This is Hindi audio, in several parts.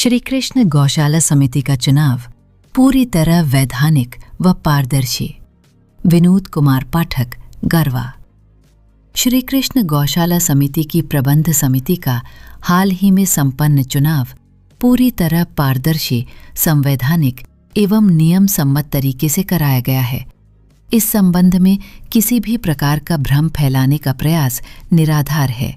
श्री कृष्ण गौशाला समिति का चुनाव पूरी तरह वैधानिक व पारदर्शी। विनोद कुमार पाठक, गरवा। श्री कृष्ण गौशाला समिति की प्रबंध समिति का हाल ही में संपन्न चुनाव पूरी तरह पारदर्शी, संवैधानिक एवं नियम सम्मत तरीके से कराया गया है। इस संबंध में किसी भी प्रकार का भ्रम फैलाने का प्रयास निराधार है।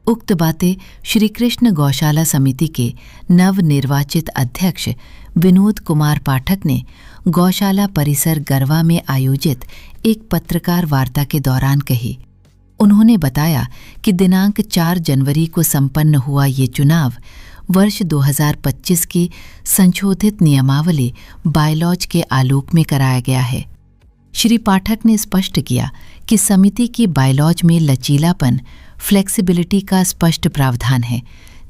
उक्त बातें श्री कृष्ण गौशाला समिति के नवनिर्वाचित अध्यक्ष विनोद कुमार पाठक ने गौशाला परिसर गरवा में आयोजित एक पत्रकार वार्ता के दौरान कही। उन्होंने बताया कि दिनांक 4 जनवरी को संपन्न हुआ ये चुनाव वर्ष 2025 की संशोधित नियमावली बायलॉज के आलोक में कराया गया है। श्री पाठक ने स्पष्ट किया कि समिति की बायलॉज में लचीलापन, फ्लेक्सिबिलिटी का स्पष्ट प्रावधान है,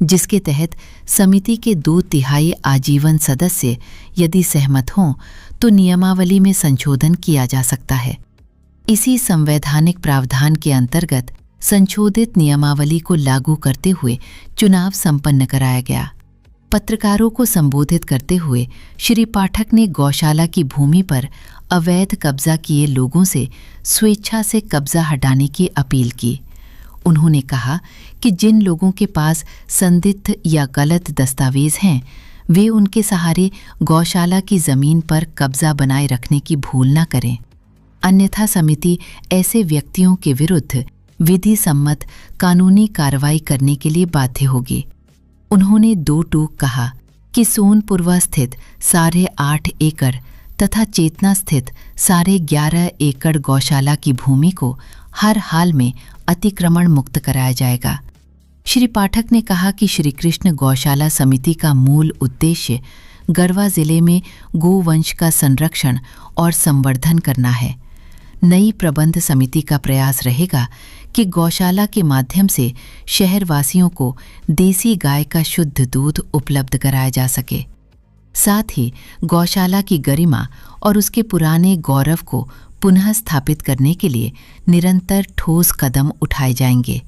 जिसके तहत समिति के 2/3 आजीवन सदस्य यदि सहमत हों तो नियमावली में संशोधन किया जा सकता है। इसी संवैधानिक प्रावधान के अंतर्गत संशोधित नियमावली को लागू करते हुए चुनाव संपन्न कराया गया। पत्रकारों को संबोधित करते हुए श्री पाठक ने गौशाला की भूमि पर अवैध कब्जा किए लोगों से स्वेच्छा से कब्जा हटाने की अपील की। उन्होंने कहा कि जिन लोगों के पास संदिग्ध या गलत दस्तावेज हैं, वे उनके सहारे गौशाला की जमीन पर कब्जा बनाए रखने की भूल न करें, अन्यथा समिति ऐसे व्यक्तियों के विरुद्ध विधि सम्मत कानूनी कार्रवाई करने के लिए बाध्य होगी। उन्होंने 2 टूक कहा कि सोनपुरवा स्थित 8.5 एकड़ तथा चेतना स्थित 11.5 एकड़ गौशाला की भूमि को हर हाल में अतिक्रमण मुक्त कराया जाएगा। श्री पाठक ने कहा कि श्री कृष्ण गौशाला समिति का मूल उद्देश्य गरवा जिले में गोवंश का संरक्षण और संवर्धन करना है। नई प्रबंध समिति का प्रयास रहेगा कि गौशाला के माध्यम से शहरवासियों को देसी गाय का शुद्ध दूध उपलब्ध कराया जा सके। साथ ही गौशाला की गरिमा और उसके पुराने गौरव को पुनः स्थापित करने के लिए निरंतर ठोस कदम उठाए जाएंगे।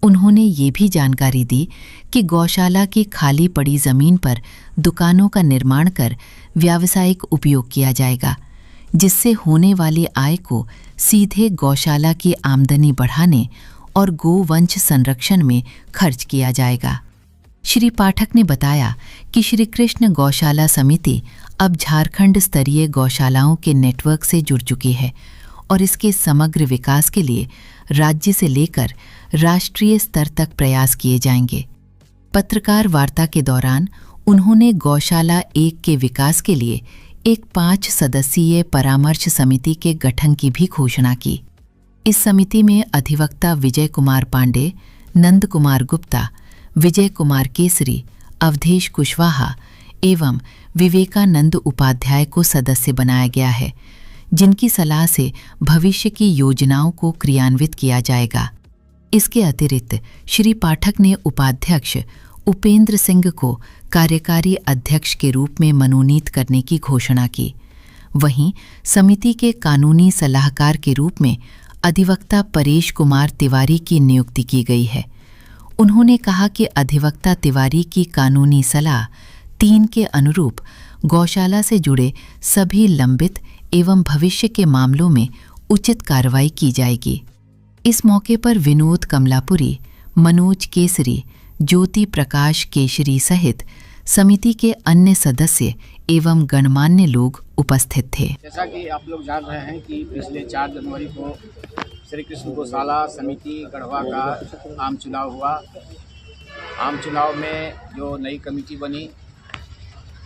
उन्होंने ये भी जानकारी दी कि गौशाला की खाली पड़ी जमीन पर दुकानों का निर्माण कर व्यावसायिक उपयोग किया जाएगा, जिससे होने वाली आय को सीधे गौशाला की आमदनी बढ़ाने और गोवंश संरक्षण में खर्च किया जाएगा। श्री पाठक ने बताया कि श्री कृष्ण गौशाला समिति अब झारखंड स्तरीय गौशालाओं के नेटवर्क से जुड़ चुकी है और इसके समग्र विकास के लिए राज्य से लेकर राष्ट्रीय स्तर तक प्रयास किए जाएंगे। पत्रकार वार्ता के दौरान उन्होंने गौशाला 1 के विकास के लिए एक 5 सदस्यीय परामर्श समिति के गठन की भी घोषणा की। इस समिति में अधिवक्ता विजय कुमार पांडे, नंद कुमार गुप्ता, विजय कुमार केसरी, अवधेश कुशवाहा एवं विवेकानंद उपाध्याय को सदस्य बनाया गया है, जिनकी सलाह से भविष्य की योजनाओं को क्रियान्वित किया जाएगा। इसके अतिरिक्त श्री पाठक ने उपाध्यक्ष उपेंद्र सिंह को कार्यकारी अध्यक्ष के रूप में मनोनीत करने की घोषणा की। वहीं समिति के कानूनी सलाहकार के रूप में अधिवक्ता परेश कुमार तिवारी की नियुक्ति की गई है। उन्होंने कहा कि अधिवक्ता तिवारी की कानूनी सलाह 3 के अनुरूप गौशाला से जुड़े सभी लंबित एवं भविष्य के मामलों में उचित कार्रवाई की जाएगी। इस मौके पर विनोद कमलापुरी, मनोज केसरी, ज्योति प्रकाश केशरी सहित समिति के अन्य सदस्य एवं गणमान्य लोग उपस्थित थे। जैसा कि आप लोग जान रहे हैं कि पिछले 4 जनवरी को श्री कृष्ण गौशाला समिति गढ़वा का आम चुनाव हुआ। आम चुनाव में जो नई कमेटी बनी,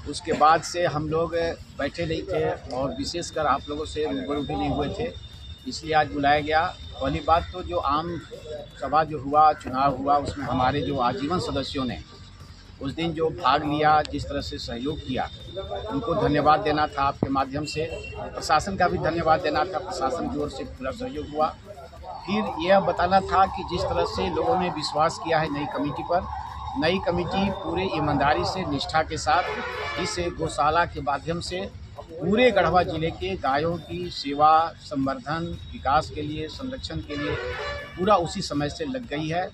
उसके बाद से हम लोग बैठे नहीं थे और विशेषकर आप लोगों से रूबरू भी नहीं हुए थे, इसलिए आज बुलाया गया। पहली बात तो जो आम सभा जो हुआ, चुनाव हुआ, उसमें हमारे जो आजीवन सदस्यों ने उस दिन जो भाग लिया, जिस तरह से सहयोग किया, उनको धन्यवाद देना था आपके माध्यम से। प्रशासन का भी धन्यवाद देना था, प्रशासन की ओर से पूरा सहयोग हुआ। फिर यह बताना था कि जिस तरह से लोगों ने विश्वास किया है नई कमेटी पर, नई कमेटी पूरे ईमानदारी से, निष्ठा के साथ इस गौशाला के माध्यम से पूरे गढ़वा जिले के गायों की सेवा, संवर्धन, विकास के लिए, संरक्षण के लिए पूरा उसी समय से लग गई है।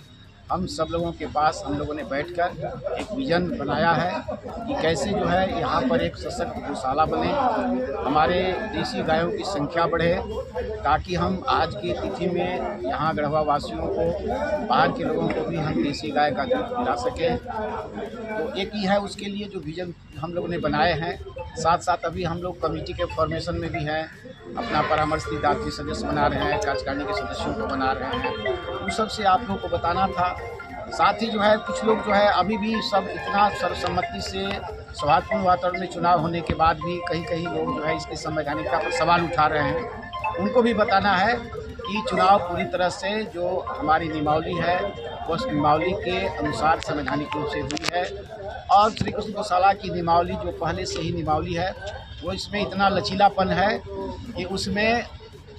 हम सब लोगों के पास हम लोगों ने बैठकर एक विज़न बनाया है कि कैसे जो है यहाँ पर एक सशक्त गौशाला बने, हमारे देसी गायों की संख्या बढ़े, ताकि हम आज की तिथि में यहाँ गढ़वा वासियों को, बाहर के लोगों को भी हम देसी गाय का दूध पिला सकें। तो एक ही है, उसके लिए जो विज़न हम लोगों ने बनाए हैं। साथ साथ अभी हम लोग कमेटी के फॉर्मेशन में भी हैं, अपना परामर्शदात्री सदस्य बना रहे हैं, कार्यकारिणी के सदस्यों को बना रहे हैं। उन सब से आप लोगों को बताना था। साथ ही जो है कुछ लोग जो है अभी भी सब इतना सर्वसम्मति से सौहार्दपूर्ण वातावरण में चुनाव होने के बाद भी कहीं कहीं लोग जो है इसकी संवैधानिकता पर सवाल उठा रहे हैं। उनको भी बताना है कि चुनाव पूरी तरह से जो हमारी नियमावली है उस नियमावली के अनुसार संवैधानिक रूप से हुई है। और श्री कृष्ण गौशाला की नियमावली जो पहले से ही नियमावली है वो इसमें इतना लचीलापन है कि उसमें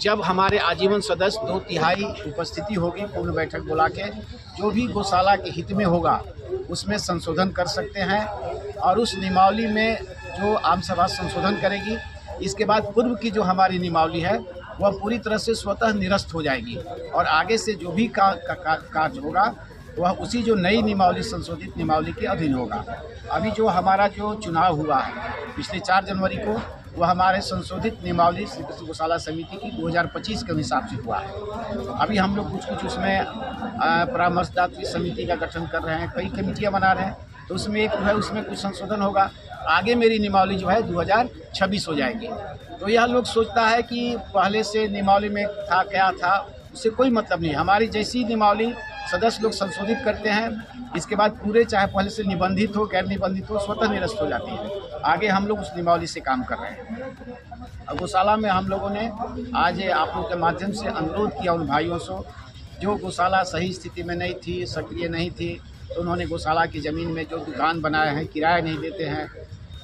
जब हमारे आजीवन सदस्य 2/3 उपस्थिति होगी पूर्ण बैठक बुला के, जो भी गौशाला के हित में होगा उसमें संशोधन कर सकते हैं। और उस नियमावली में जो आम सभा संशोधन करेगी, इसके बाद पूर्व की जो हमारी नियमावली है वह पूरी तरह से स्वतः निरस्त हो जाएगी और आगे से जो भी कार्य होगा वह उसी जो नई नियमावली, संशोधित नियमावली के अधीन होगा। अभी जो हमारा जो चुनाव हुआ है पिछले 4 जनवरी को, वह हमारे संशोधित नियमावली श्री कृष्ण गौशाला समिति की 2025 के हिसाब से हुआ है। अभी हम लोग कुछ उसमें परामर्शदात्री समिति का गठन कर रहे हैं, कई कमेटियाँ बना रहे हैं, तो उसमें एक जो है उसमें कुछ संशोधन होगा। आगे मेरी नियमावली जो है 2026 हो जाएगी। तो यह लोग सोचता है कि पहले से नियमावली में था क्या था, उससे कोई मतलब नहीं। हमारी जैसी नियमावली सदस्य लोग संशोधित करते हैं, इसके बाद पूरे चाहे पहले से निबंधित हो गैर निबंधित हो स्वतः निरस्त हो जाती है। आगे हम लोग उस नियमावली से काम कर रहे हैं। गौशाला में हम लोगों ने आज आप लोगों के माध्यम से अनुरोध किया उन भाइयों से जो गौशाला सही स्थिति में नहीं थी, सक्रिय नहीं थी, तो उन्होंने गौशाला की ज़मीन में जो दुकान बनाए हैं, किराया नहीं देते हैं,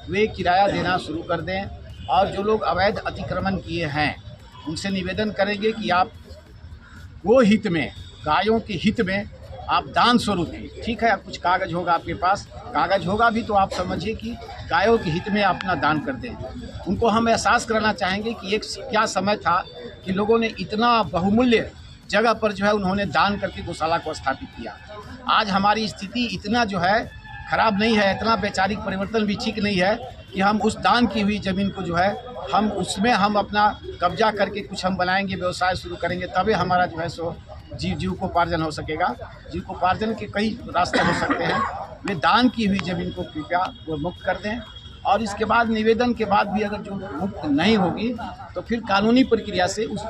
वे किराया देना शुरू कर दें। और जो लोग अवैध अतिक्रमण किए हैं उनसे निवेदन करेंगे कि आप वो हित में, गायों के हित में आप दान स्वरूप ही, ठीक है, कुछ कागज़ होगा आपके पास, कागज़ होगा भी तो आप समझिए कि गायों के हित में अपना दान कर दें। उनको हम एहसास कराना चाहेंगे कि एक क्या समय था कि लोगों ने इतना बहुमूल्य जगह पर जो है उन्होंने दान करके गौशाला को स्थापित किया। आज हमारी स्थिति इतना जो है खराब नहीं है, इतना वैचारिक परिवर्तन भी ठीक नहीं है कि हम उस दान की हुई ज़मीन को जो है हम उसमें हम अपना कब्जा करके कुछ हम बनाएंगे, व्यवसाय शुरू करेंगे, तभी हमारा जो है सो जीविकोपार्जन हो सकेगा। जीविकोपार्जन के कई रास्ते हो सकते हैं। वे दान की हुई ज़मीन को कृपया वो मुक्त कर दें। और इसके बाद निवेदन के बाद भी अगर जो मुक्त नहीं होगी तो फिर कानूनी प्रक्रिया से उस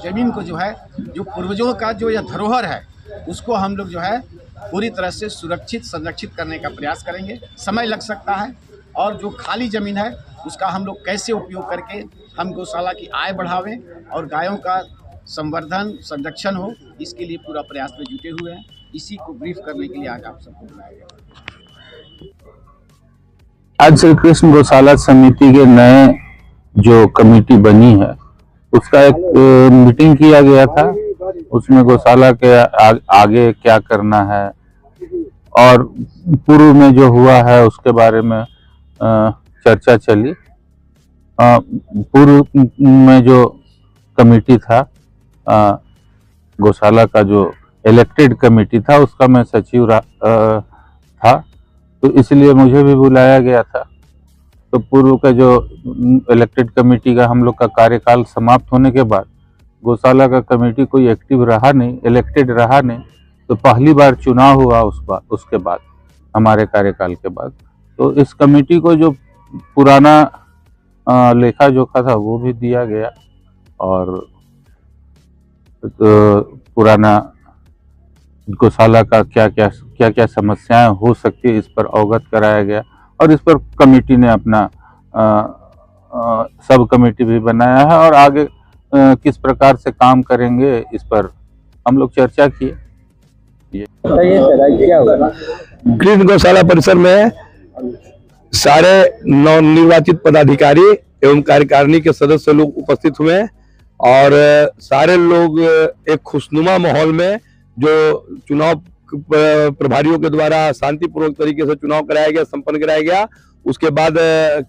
ज़मीन को जो है, जो पूर्वजों का जो यह धरोहर है, उसको हम लोग जो है पूरी तरह से सुरक्षित संरक्षित करने का प्रयास करेंगे। समय लग सकता है और जो खाली ज़मीन है उसका हम लोग कैसे उपयोग करके हम गौशाला की आय बढ़ावें और गायों का संवर्धन संरक्षण हो, इसके लिए पूरा प्रयास में जुटे हुए हैं। इसी को ब्रीफ करने के लिए आज आप सबको बुलाया गया। आज श्री कृष्ण गौशाला समिति के नए जो कमेटी बनी है उसका एक मीटिंग किया गया था। उसमें गौशाला के आगे क्या करना है और पूर्व में जो हुआ है उसके बारे में चर्चा चली। पूर्व में जो कमेटी था, गौशाला का जो इलेक्टेड कमेटी था, उसका मैं सचिव था, तो इसलिए मुझे भी बुलाया गया था। तो पूर्व का जो इलेक्टेड कमेटी का हम लोग का कार्यकाल समाप्त होने के बाद गौशाला का कमेटी कोई एक्टिव रहा नहीं, इलेक्टेड रहा नहीं, तो पहली बार चुनाव हुआ उसके बाद हमारे कार्यकाल के बाद। तो इस कमेटी को जो पुराना लेखा जोखा था वो भी दिया गया और तो पुराना गौशाला का क्या क्या समस्याएं हो सकती है इस पर अवगत कराया गया और इस पर कमेटी ने अपना सब कमेटी भी बनाया है और आगे किस प्रकार से काम करेंगे इस पर हम लोग चर्चा किए। कृष्ण गौशाला परिसर में सारे नवनिर्वाचित पदाधिकारी एवं कार्यकारिणी के सदस्य लोग उपस्थित हुए और सारे लोग एक खुशनुमा माहौल में जो चुनाव प्रभारियों के द्वारा शांतिपूर्वक तरीके से चुनाव कराया गया, संपन्न कराया गया, उसके बाद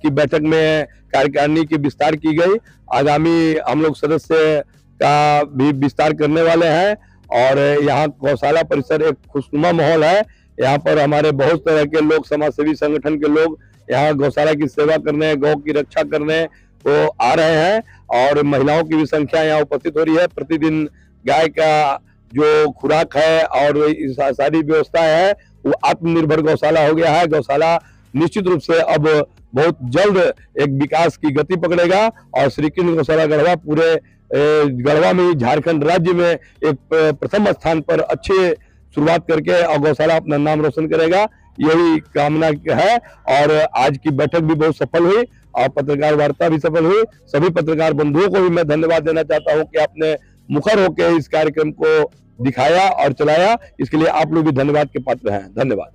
की बैठक में कार्यकारिणी की विस्तार की गई। आगामी हम लोग सदस्य का भी विस्तार करने वाले हैं और यहाँ गौशाला परिसर एक खुशनुमा माहौल है। यहाँ पर हमारे बहुत तरह के लोग, समाज सेवी संगठन के लोग यहाँ गौशाला की सेवा करने, गौ की रक्षा करने को आ रहे हैं और महिलाओं की भी संख्या यहाँ उपस्थित हो रही है। प्रतिदिन गाय का जो खुराक है और सारी व्यवस्था है वो आत्मनिर्भर गौशाला हो गया है। गौशाला निश्चित रूप से अब बहुत जल्द एक विकास की गति पकड़ेगा और श्री कृष्ण गौशाला गढ़वा पूरे गढ़वा में, झारखंड राज्य में एक प्रथम स्थान पर अच्छे शुरुआत करके और गौशाला अपना नाम रोशन करेगा, यही कामना है। और आज की बैठक भी बहुत सफल हुई और पत्रकार वार्ता भी सफल हुई। सभी पत्रकार बंधुओं को भी मैं धन्यवाद देना चाहता हूं कि आपने मुखर होकर इस कार्यक्रम को दिखाया और चलाया। इसके लिए आप लोग भी धन्यवाद के पात्र हैं। धन्यवाद।